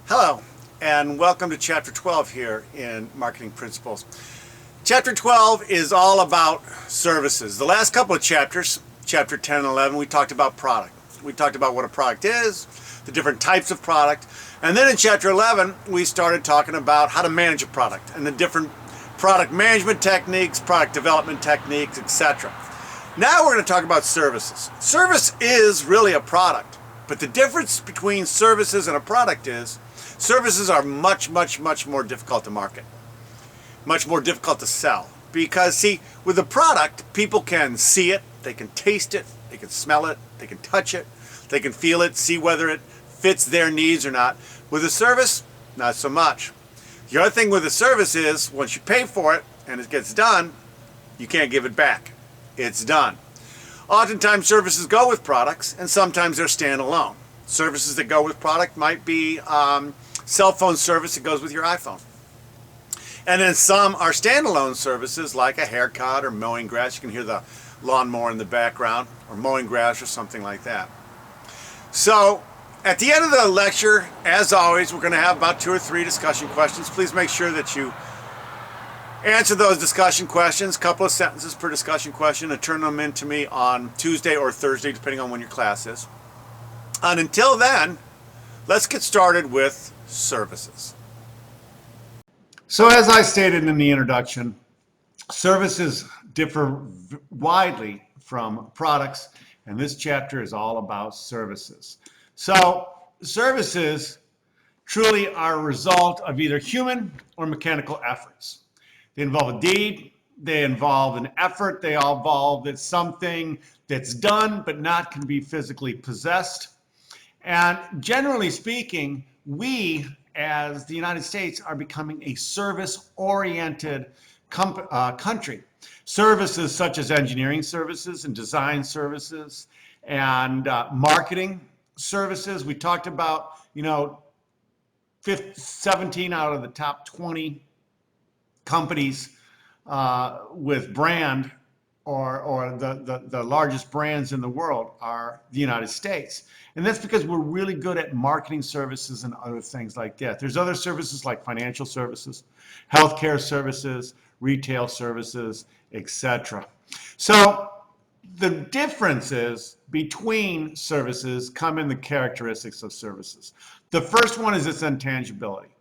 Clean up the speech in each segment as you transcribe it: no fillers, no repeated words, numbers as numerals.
Hello, and welcome to Chapter 12 here in Marketing Principles. Chapter 12 is all about services. The last couple of chapters, Chapter 10 and 11, we talked about product. We talked about what a product is, the different types of product, and then in Chapter 11, we started talking about how to manage a product and the different product management techniques, product development techniques, etc. Now we're going to talk about services. Service is really a product, but the difference between services and a product is services are much more difficult to market, much more difficult to sell. Because, see, with a product, people can see it, they can taste it, they can smell it, they can touch it, they can feel it, see whether it fits their needs or not. With a service, not so much. The other thing with a service is, once you pay for it and it gets done, you can't give it back. It's done. Oftentimes services go with products, and sometimes they're standalone. Services that go with product might be cell phone service that goes with your iPhone. And then some are standalone services like a haircut or mowing grass. You can hear the lawnmower in the background, or mowing grass or something like that. So at the end of the lecture, as always, we're going to have about 2 or 3 discussion questions. Please make sure that you answer those discussion questions, a couple of sentences per discussion question, and turn them in to me on Tuesday or Thursday, depending on when your class is. And until then, let's get started with services. So as I stated in the introduction, services differ widely from products, and this chapter is all about services. So services truly are a result of either human or mechanical efforts. They involve a deed, they involve an effort, they involve that something that's done but not can be physically possessed. And generally speaking, we as the United States are becoming a service-oriented country. Services such as engineering services and design services and marketing services. We talked about, 17 out of the top 20 companies with brand or the largest brands in the world are the United States. And that's because we're really good at marketing services and other things like that. There's other services like financial services, healthcare services, retail services, etc. So the differences between services come in the characteristics of services. The first one is its intangibility.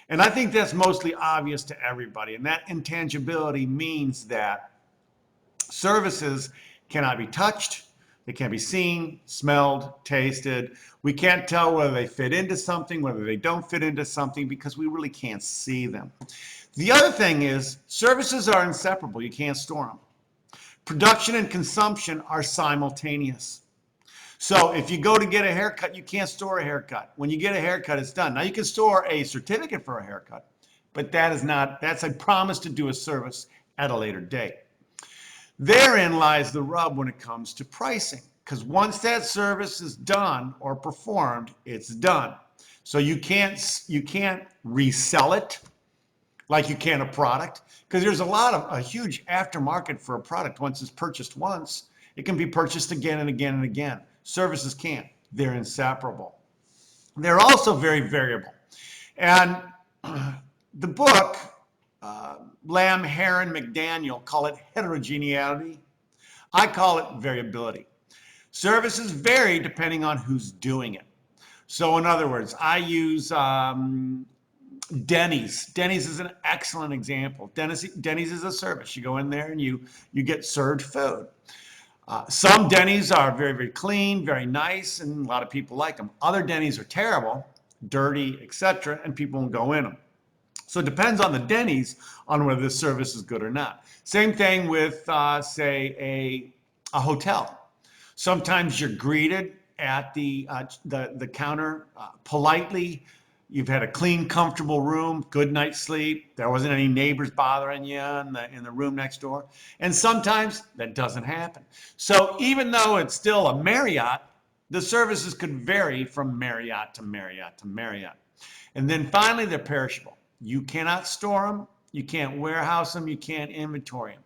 And I think that's mostly obvious to everybody. And that intangibility means that services cannot be touched, they can't be seen, smelled, tasted. We can't tell whether they fit into something, whether they don't fit into something, because we really can't see them. The other thing is services are inseparable. You can't store them. Production and consumption are simultaneous. So if you go to get a haircut, you can't store a haircut. When you get a haircut, it's done. Now you can store a certificate for a haircut, but that's a promise to do a service at a later date. Therein lies the rub when it comes to pricing, because once that service is done or performed, it's done. So you can't resell it like you can a product, because there's a huge aftermarket for a product. Once it's purchased once, it can be purchased again and again and again. Services can't. They're inseparable. They're also very variable. And the book, Lamb, Heron, McDaniel call it heterogeneity. I call it variability. Services vary depending on who's doing it. So in other words, I use Denny's. Denny's is an excellent example. Denny's is a service. You go in there and you get served food. Some Denny's are very, very clean, very nice, and a lot of people like them. Other Denny's are terrible, dirty, etc., and people won't go in them. So it depends on the Denny's on whether the service is good or not. Same thing with, say, a hotel. Sometimes you're greeted at the counter politely. You've had a clean, comfortable room, good night's sleep. There wasn't any neighbors bothering you in the room next door. And sometimes that doesn't happen. So even though it's still a Marriott, the services could vary from Marriott to Marriott to Marriott. And then finally, they're perishable. You cannot store them, you can't warehouse them, you can't inventory them.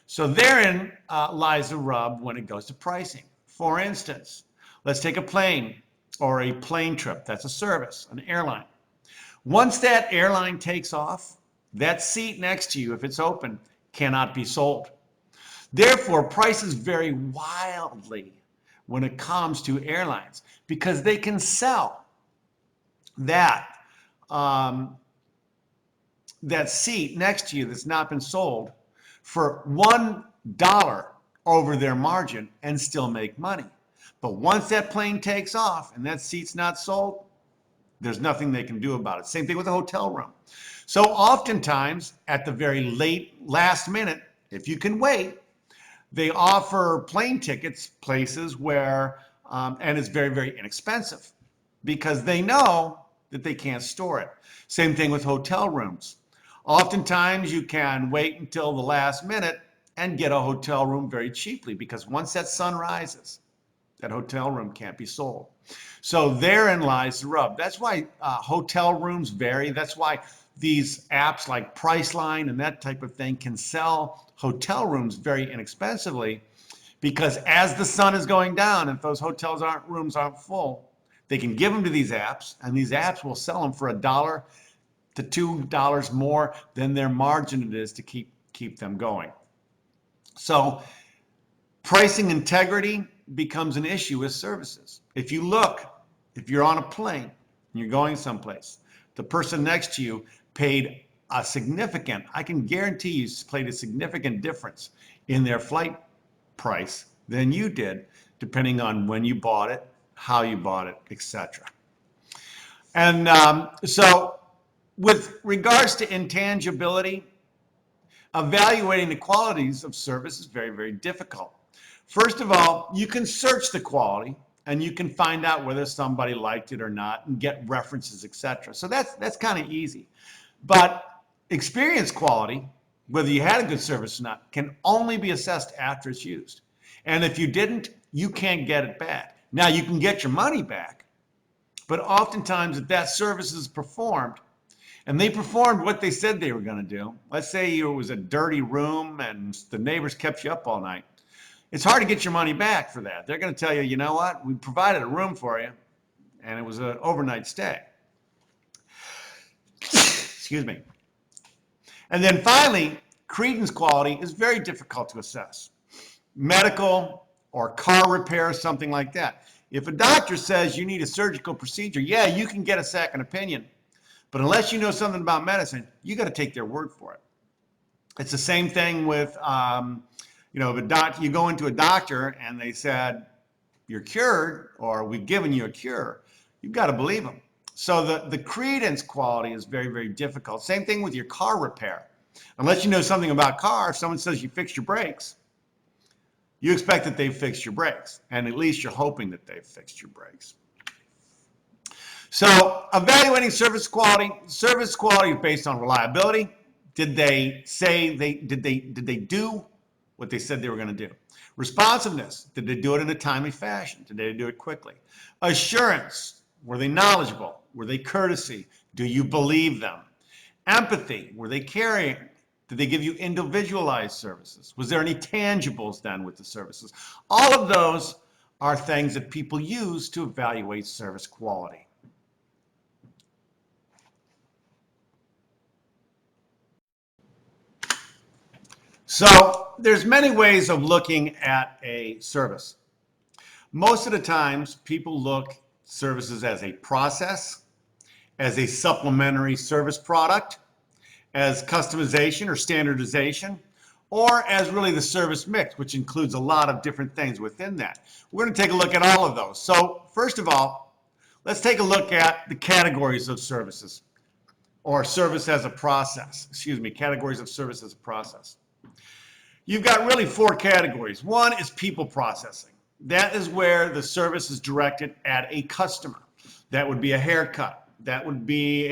So therein lies the rub when it goes to pricing. For instance, let's take a plane or a plane trip. That's a service, an airline. Once that airline takes off, that seat next to you, if it's open, cannot be sold. Therefore, prices vary wildly when it comes to airlines because they can sell that that seat next to you that's not been sold for $1 over their margin and still make money. But once that plane takes off and that seat's not sold, there's nothing they can do about it. Same thing with a hotel room. So oftentimes at the very last minute, if you can wait, they offer plane tickets places where, and it's very, very inexpensive because they know that they can't store it. Same thing with hotel rooms. Oftentimes you can wait until the last minute and get a hotel room very cheaply because once that sun rises, that hotel room can't be sold. So therein lies the rub. That's why hotel rooms vary. That's why these apps like Priceline and that type of thing can sell hotel rooms very inexpensively because as the sun is going down, if those rooms aren't full, they can give them to these apps and these apps will sell them for $1 to $2 more than their margin it is to keep them going. So pricing integrity becomes an issue with services. If you're on a plane and you're going someplace, the person next to you paid a significant, I can guarantee you paid a significant difference in their flight price than you did, depending on when you bought it, how you bought it, etc. And so with regards to intangibility, evaluating the qualities of service is very, very difficult. First of all, you can search the quality and you can find out whether somebody liked it or not and get references, etc. So that's kind of easy. But experience quality, whether you had a good service or not, can only be assessed after it's used. And if you didn't, you can't get it back. Now you can get your money back, but oftentimes if that service is performed, and they performed what they said they were going to do, let's say it was a dirty room and the neighbors kept you up all night, it's hard to get your money back for that. They're going to tell you, you know what, we provided a room for you, and it was an overnight stay. Excuse me. And then finally, credence quality is very difficult to assess. Medical or car repair, something like that. If a doctor says you need a surgical procedure, yeah, you can get a second opinion. But unless you know something about medicine, you got to take their word for it. It's the same thing with, if you go into a doctor and they said you're cured or we've given you a cure, you've got to believe them. So the credence quality is very, very difficult. Same thing with your car repair. Unless you know something about cars, if someone says you fixed your brakes, you expect that they've fixed your brakes, and at least you're hoping that they've fixed your brakes. So evaluating service quality is based on reliability. Did they do what they said they were going to do? Responsiveness, did they do it in a timely fashion? Did they do it quickly? Assurance, were they knowledgeable? Were they courtesy? Do you believe them? Empathy, were they caring? Did they give you individualized services? Was there any tangibles done with the services? All of those are things that people use to evaluate service quality. So there's many ways of looking at a service. Most of the times people look services as a process, as a supplementary service product, as customization or standardization, or as really the service mix, which includes a lot of different things within that. We're going to take a look at all of those. So first of all, let's take a look at the categories of services, or service as a process. Categories of service as a process. You've got really 4 categories. One is people processing. That is where the service is directed at a customer. That would be a haircut. That would be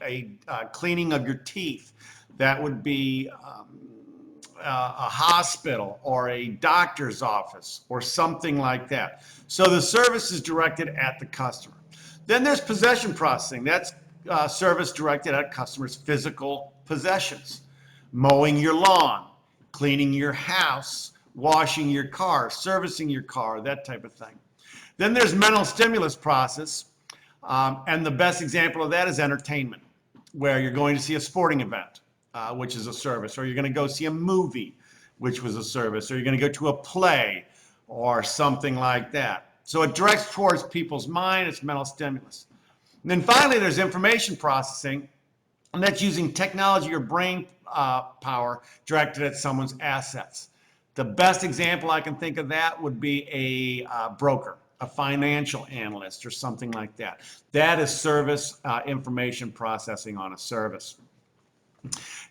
a cleaning of your teeth. That would be a hospital or a doctor's office or something like that. So the service is directed at the customer. Then there's possession processing. That's service directed at customers' physical possessions. Mowing your lawn, cleaning your house, washing your car, servicing your car, that type of thing. Then there's mental stimulus process, and the best example of that is entertainment. where you're going to see a sporting event, which is a service, or you're going to go see a movie, which was a service, or you're going to go to a play or something like that. So it directs towards people's mind, it's mental stimulus. And then finally, there's information processing, and that's using technology or brain power directed at someone's assets. The best example I can think of that would be a broker, a financial analyst, or something like that. That is service information processing on a service.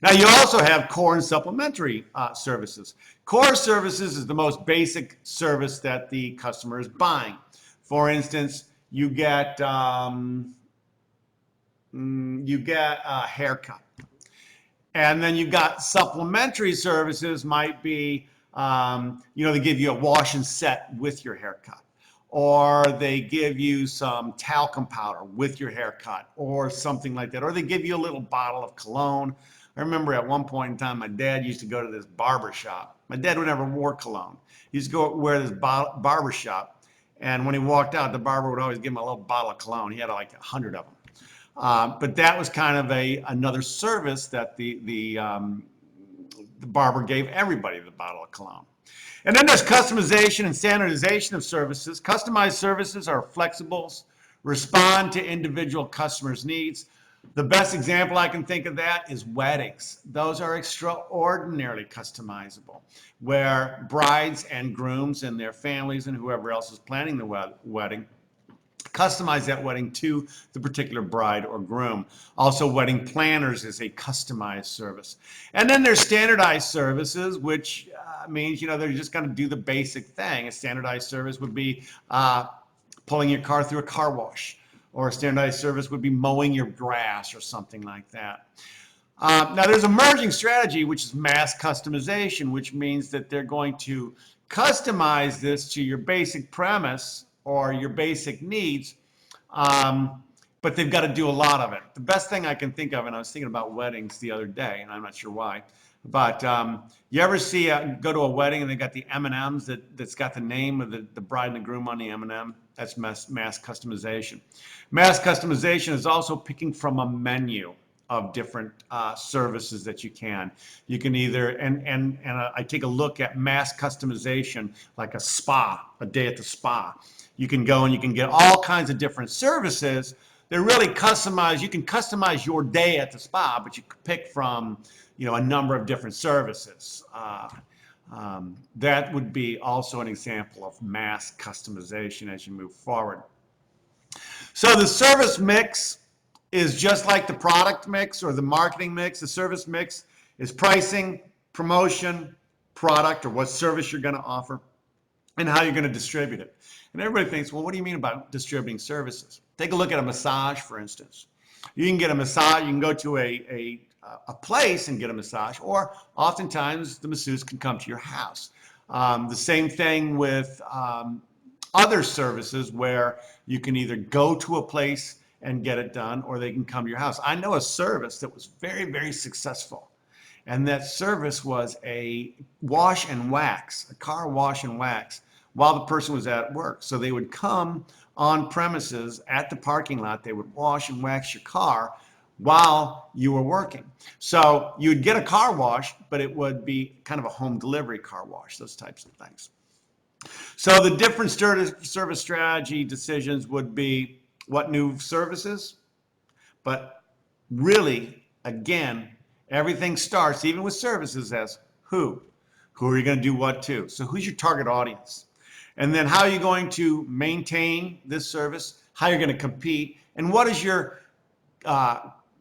Now, you also have core and supplementary services. Core services is the most basic service that the customer is buying. For instance, you get a haircut. And then you've got supplementary services might be, they give you a wash and set with your haircut, or they give you some talcum powder with your haircut, or something like that, or they give you a little bottle of cologne. I remember at one point in time, my dad used to go to this barber shop. My dad would never wore cologne. He used to go wear this barber shop, and when he walked out, the barber would always give him a little bottle of cologne. He had like 100 of them. But that was kind of another service that the barber gave everybody, the bottle of cologne. And then there's customization and standardization of services. Customized services are flexibles, respond to individual customers' needs. The best example I can think of that is weddings. Those are extraordinarily customizable, where brides and grooms and their families and whoever else is planning the wedding customize that wedding to the particular bride or groom. Also, wedding planners is a customized service. And then there's standardized services, which means, they're just going to do the basic thing. A standardized service would be pulling your car through a car wash, or a standardized service would be mowing your grass or something like that. Now, there's emerging strategy, which is mass customization, which means that they're going to customize this to your basic premise or your basic needs, but they've got to do a lot of it. The best thing I can think of, and I was thinking about weddings the other day, and I'm not sure why, but you ever go to a wedding and they got the M&Ms that's got the name of the bride and the groom on the M&M? That's mass customization. Mass customization is also picking from a menu of different services that you can. You can either, and I take a look at mass customization like a spa, a day at the spa. You can go and you can get all kinds of different services. They're really customized. You can customize your day at the spa, but you can pick from, a number of different services. That would be also an example of mass customization as you move forward. So the service mix is just like the product mix or the marketing mix. The service mix is pricing, promotion, product, or what service you're going to offer, and how you're going to distribute it. And everybody thinks, well, what do you mean about distributing services? Take a look at a massage, for instance. You can get a massage, you can go to a place and get a massage, or oftentimes the masseuse can come to your house. The same thing with other services where you can either go to a place and get it done, or they can come to your house. I know a service that was very, very successful. And that service was a wash and wax, a car wash and wax, while the person was at work. So they would come on premises at the parking lot, they would wash and wax your car while you were working. So you would get a car wash, but it would be kind of a home delivery car wash, those types of things. So the different service strategy decisions would be what new services, but really, again, everything starts, even with services, as who. Who are you going to do what to? So who's your target audience? And then how are you going to maintain this service? How you're going to compete? And what is your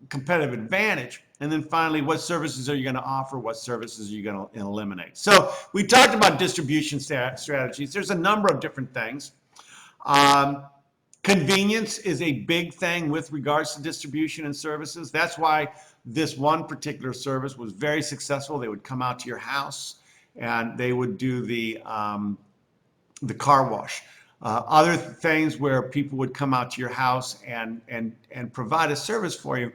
competitive advantage? And then finally, what services are you going to offer? What services are you going to eliminate? So we talked about distribution strategies. There's a number of different things. Convenience is a big thing with regards to distribution and services. That's why this one particular service was very successful. They would come out to your house and they would do the car wash. Other things where people would come out to your house and provide a service for you,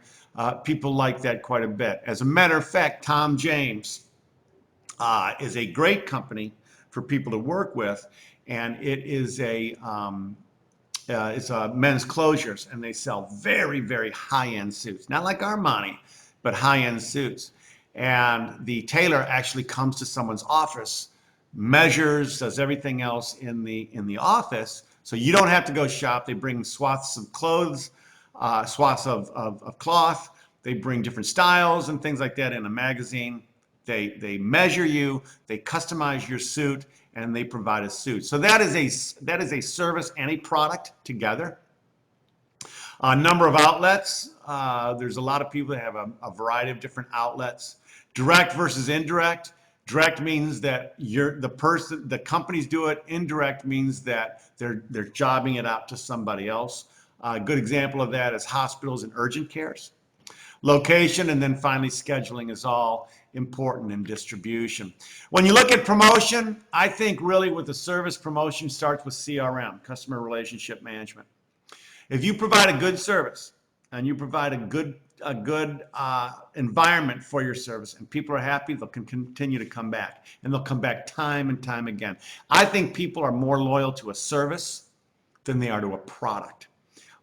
people like that quite a bit. As a matter of fact, Tom James is a great company for people to work with, and it is it's men's closures, and they sell very, very high-end suits. Not like Armani, but high-end suits. And the tailor actually comes to someone's office, measures, does everything else in the office, so you don't have to go shop. They bring swaths of clothes, swaths of cloth. They bring different styles and things like that in a magazine. They measure you, they customize your suit, and they provide a suit. So that is a service and a product together. A number of outlets. There's a lot of people that have a variety of different outlets. Direct versus indirect. Direct means that the companies do it. Indirect means that they're jobbing it out to somebody else. A good example of that is hospitals and urgent cares. Location, and then finally scheduling is all important in distribution. When you look at promotion, I think really with the service, promotion starts with CRM, customer relationship management. If you provide a good service and you provide a good environment for your service and people are happy, they'll continue to come back, and they'll come back time and time again. I think people are more loyal to a service than they are to a product.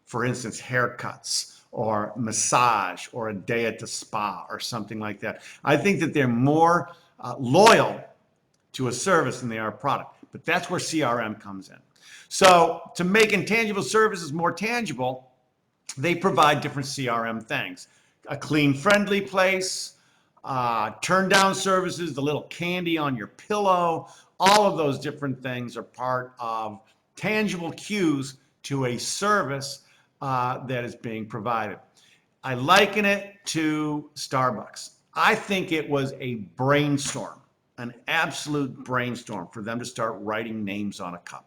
For instance, haircuts, or massage, or a day at the spa, or something like that. I think that they're more loyal to a service than they are a product. But that's where CRM comes in. So to make intangible services more tangible, they provide different CRM things. A clean, friendly place, turn down services, the little candy on your pillow, all of those different things are part of tangible cues to a service that is being provided. I liken it to Starbucks. I think it was a brainstorm, an absolute brainstorm for them to start writing names on a cup.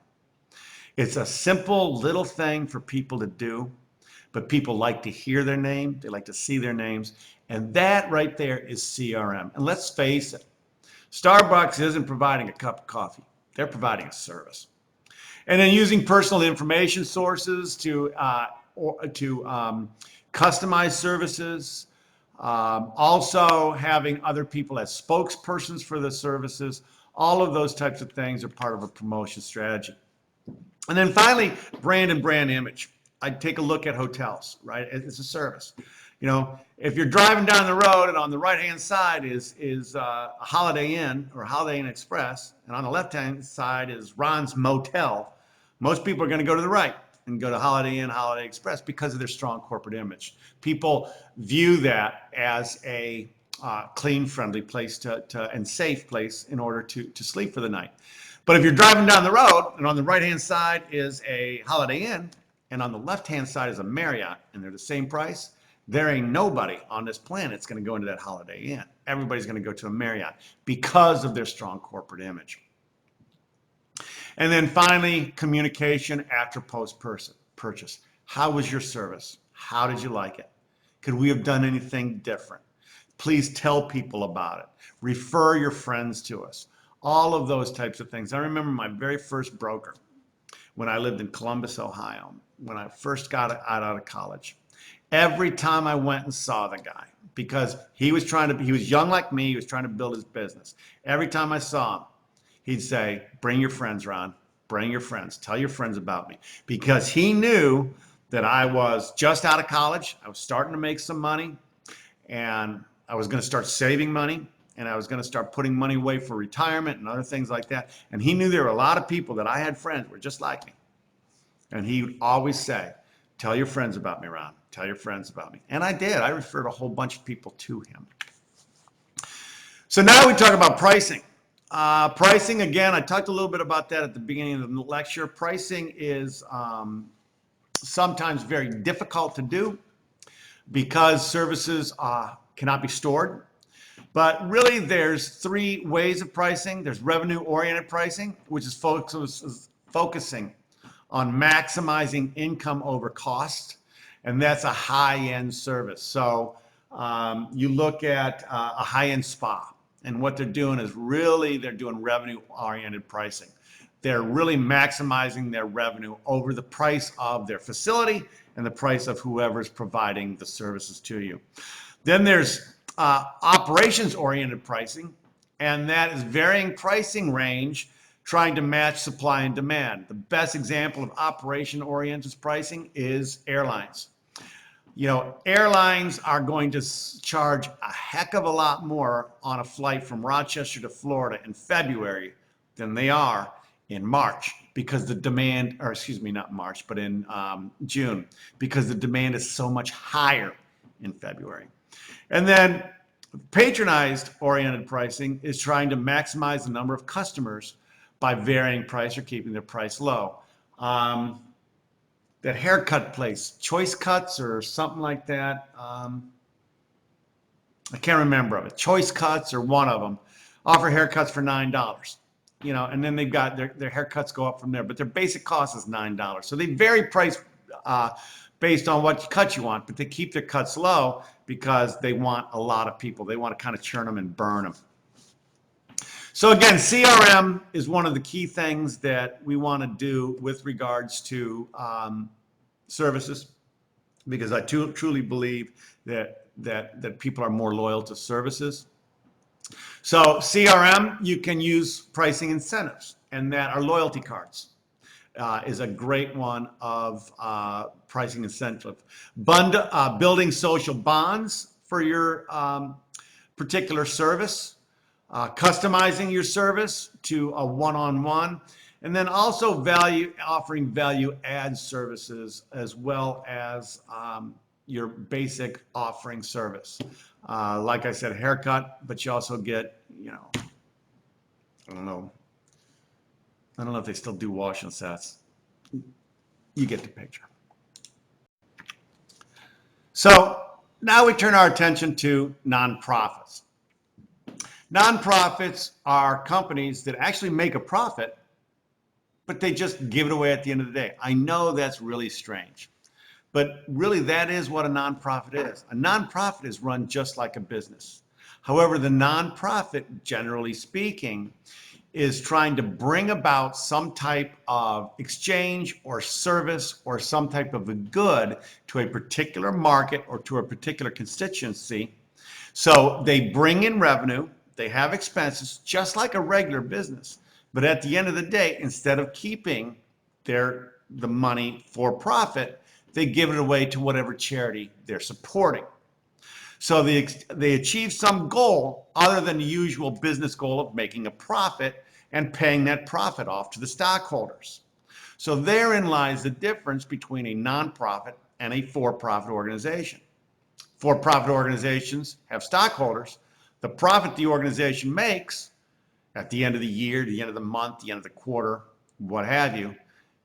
It's a simple little thing for people to do, but people like to hear their name, they like to see their names, and that right there is CRM. And let's face it, Starbucks isn't providing a cup of coffee, they're providing a service. And then using personal information sources to customize services, also having other people as spokespersons for the services, all of those types of things are part of a promotion strategy. And then finally, brand and brand image. I take a look at hotels, right? It's a service. You know, if you're driving down the road and on the right-hand side is a Holiday Inn or Holiday Inn Express, and on the left-hand side is Ron's Motel, most people are going to go to the right and go to Holiday Inn, Holiday Express because of their strong corporate image. People view that as a clean, friendly place and safe place in order to sleep for the night. But if you're driving down the road and on the right-hand side is a Holiday Inn and on the left-hand side is a Marriott and they're the same price, there ain't nobody on this planet that's going to go into that Holiday Inn. Everybody's going to go to a Marriott because of their strong corporate image. And then finally, communication after post-purchase. How was your service? How did you like it? Could we have done anything different? Please tell people about it. Refer your friends to us. All of those types of things. I remember my very first broker when I lived in Columbus, Ohio, when I first got out of college. Every time I went and saw the guy, because he was young like me, he was trying to build his business. Every time I saw him, he'd say, bring your friends, Ron, bring your friends, tell your friends about me. Because he knew that I was just out of college, I was starting to make some money, and I was going to start saving money, and I was going to start putting money away for retirement and other things like that. And he knew there were a lot of people that I had friends who were just like me. And he would always say, tell your friends about me, Ron, tell your friends about me. And I did. I referred a whole bunch of people to him. So now we talk about pricing. Pricing, again, I talked a little bit about that at the beginning of the lecture. Pricing is sometimes very difficult to do because services cannot be stored. But really, there's three ways of pricing. There's revenue-oriented pricing, which is focusing on maximizing income over cost, and that's a high-end service. So you look at a high-end spa, and what they're doing is they're doing revenue-oriented pricing. They're really maximizing their revenue over the price of their facility and the price of whoever's providing the services to you. Then there's operations-oriented pricing, and that is varying pricing range, trying to match supply and demand. The best example of operation-oriented pricing is airlines. You know, airlines are going to charge a heck of a lot more on a flight from Rochester to Florida in February than they are in March, because the demand, or excuse me, not March, but in June, because the demand is so much higher in February. And then patronized oriented pricing is trying to maximize the number of customers by varying price or keeping their price low. That haircut place, Choice Cuts or something like that. I can't remember of it. Choice Cuts or one of them offer haircuts for $9. You know, and then they've got their haircuts go up from there, but their basic cost is $9. So they vary price based on what cut you want, but they keep their cuts low because they want a lot of people. They want to kind of churn them and burn them. So again, CRM is one of the key things that we want to do with regards to services, because I truly believe that people are more loyal to services. So CRM, you can use pricing incentives, and that are loyalty cards. Is a great one of pricing incentive. Building social bonds for your particular service. Customizing your service to a one-on-one, and then also offering value add services as well as your basic offering service. Like I said, haircut, but you also get, you know, I don't know if they still do wash and sets. You get the picture. So now we turn our attention to nonprofits. Nonprofits are companies that actually make a profit, but they just give it away at the end of the day. I know that's really strange, but really that is what a nonprofit is. A nonprofit is run just like a business. However, the nonprofit, generally speaking, is trying to bring about some type of exchange or service or some type of a good to a particular market or to a particular constituency. So they bring in revenue. They have expenses just like a regular business, but at the end of the day, instead of keeping the money for profit, they give it away to whatever charity they're supporting. So they achieve some goal other than the usual business goal of making a profit and paying that profit off to the stockholders. So therein lies the difference between a nonprofit and a for-profit organization. For-profit organizations have stockholders. The profit the organization makes at the end of the year, the end of the month, the end of the quarter, what have you,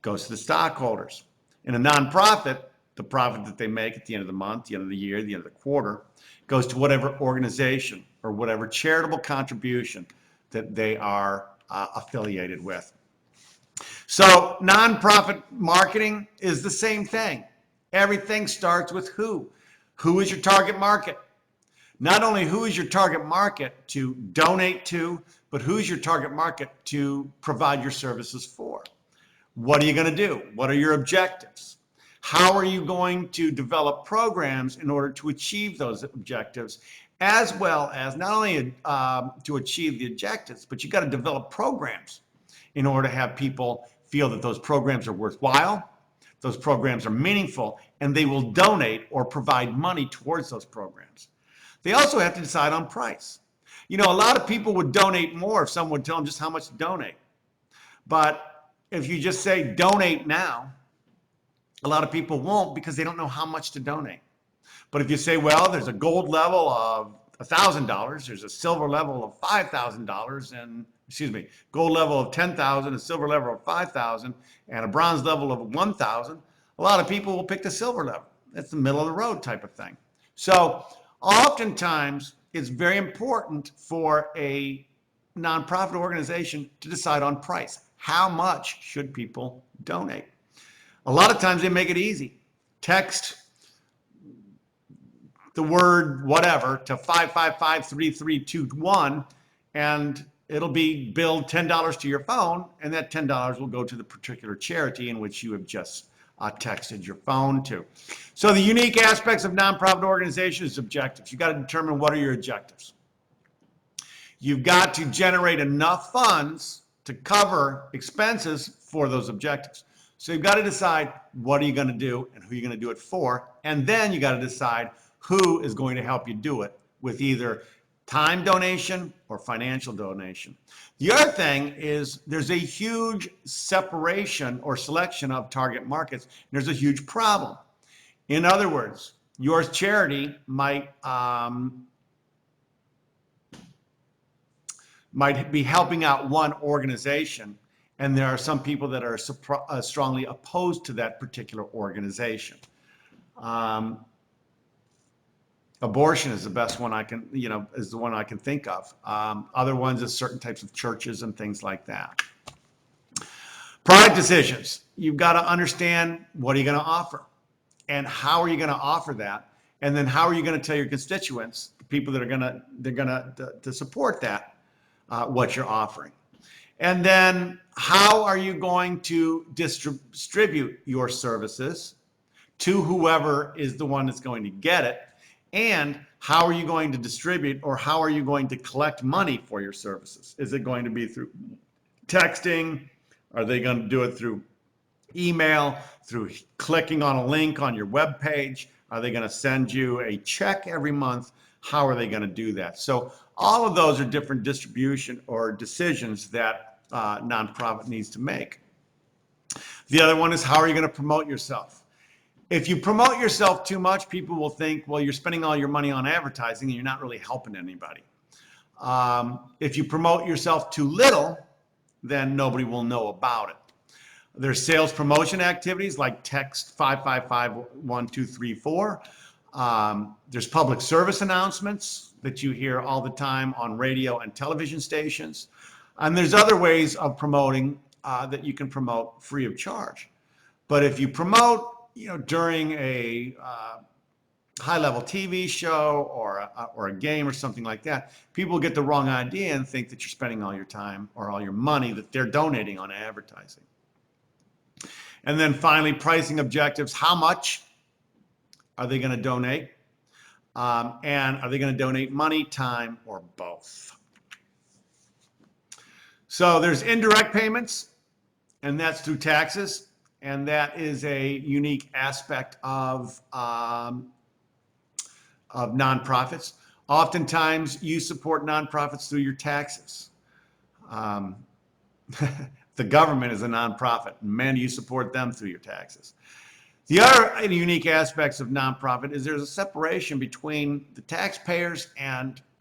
goes to the stockholders. In a nonprofit, the profit that they make at the end of the month, the end of the year, the end of the quarter, goes to whatever organization or whatever charitable contribution that they are affiliated with. So nonprofit marketing is the same thing. Everything starts with who. Who is your target market? Not only who is your target market to donate to, but who's your target market to provide your services for? What are you going to do? What are your objectives? How are you going to develop programs in order to achieve those objectives, as well as not only to achieve the objectives, but you got to develop programs in order to have people feel that those programs are worthwhile, those programs are meaningful, and they will donate or provide money towards those programs. They also have to decide on price. You know, a lot of people would donate more if someone would tell them just how much to donate. But if you just say donate now, a lot of people won't because they don't know how much to donate. But if you say, well, there's a gold level of $1,000, there's a silver level of $5,000, and gold level of $10,000, a silver level of $5,000, and a bronze level of $1,000, a lot of people will pick the silver level. That's the middle of the road type of thing. So oftentimes, it's very important for a nonprofit organization to decide on price. How much should people donate? A lot of times they make it easy. Text the word whatever to 555-3321 and it'll be billed $10 to your phone, and that $10 will go to the particular charity in which you have just texted your phone to. So the unique aspects of nonprofit organizations is objectives. You've got to determine what are your objectives. You've got to generate enough funds to cover expenses for those objectives. So you've got to decide what are you going to do and who you're going to do it for. And then you got to decide who is going to help you do it with either time donation or financial donation. The other thing is there's a huge separation or selection of target markets. There's a huge problem. In other words, your charity might be helping out one organization, and there are some people that are strongly opposed to that particular organization. Abortion is the best one I can, is the one I can think of. Other ones is certain types of churches and things like that. Product decisions. You've got to understand what are you going to offer and how are you going to offer that, and then how are you going to tell your constituents, the people that are to support that, what you're offering. And then how are you going to distribute your services to whoever is the one that's going to get it, and how are you going to distribute, or how are you going to collect money for your services? Is it going to be through texting? Are they going to do it through email, through clicking on a link on your web page? Are they going to send you a check every month? How are they going to do that? So all of those are different distribution or decisions that nonprofit needs to make. The other one is, how are you going to promote yourself? If you promote yourself too much, people will think, well, you're spending all your money on advertising and you're not really helping anybody. If you promote yourself too little, then nobody will know about it. There's sales promotion activities like text 555-1234. There's public service announcements that you hear all the time on radio and television stations. And there's other ways of promoting that you can promote free of charge. But if you promote, during a high-level TV show or a game or something like that, people get the wrong idea and think that you're spending all your time or all your money that they're donating on advertising. And then finally, pricing objectives. How much are they going to donate? And are they going to donate money, time, or both? So there's indirect payments, and that's through taxes. And that is a unique aspect of nonprofits. Oftentimes, you support nonprofits through your taxes. The government is a nonprofit, and you support them through your taxes. The other unique aspects of nonprofit is there's a separation between the taxpayers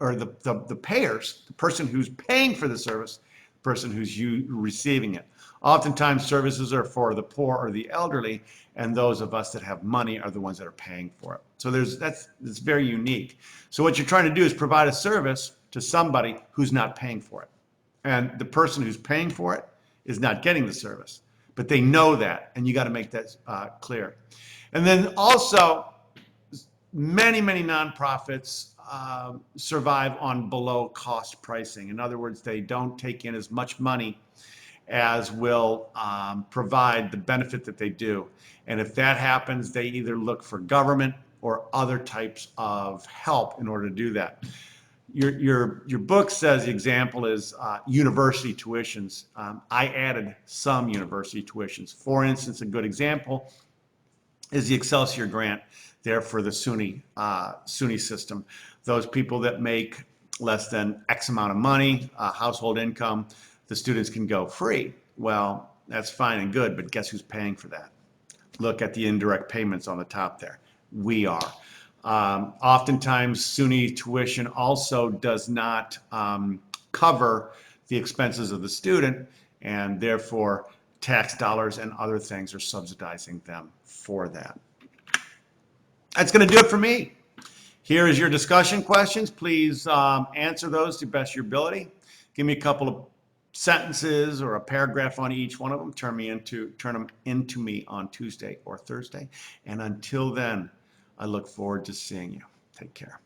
or the payers, the person who's paying for the service, the person who's receiving it. Oftentimes, services are for the poor or the elderly, and those of us that have money are the ones that are paying for it. So that's very unique. So what you're trying to do is provide a service to somebody who's not paying for it. And the person who's paying for it is not getting the service. But they know that, and you got to make that clear. And then also, many nonprofits survive on below cost pricing. In other words, they don't take in as much money as will provide the benefit that they do. And if that happens, they either look for government or other types of help in order to do that. Your book says the example is university tuitions. I added some university tuitions. For instance, a good example is the Excelsior grant there for the SUNY system. Those people that make less than X amount of money, household income, the students can go free. Well, that's fine and good, but guess who's paying for that? Look at the indirect payments on the top there. We are. Oftentimes, SUNY tuition also does not cover the expenses of the student, and therefore tax dollars and other things are subsidizing them for that. That's going to do it for me. Here is your discussion questions. Please answer those to the best of your ability. Give me a couple of sentences or a paragraph on each one of them. Turn them into me on Tuesday or Thursday. And until then, I look forward to seeing you. Take care.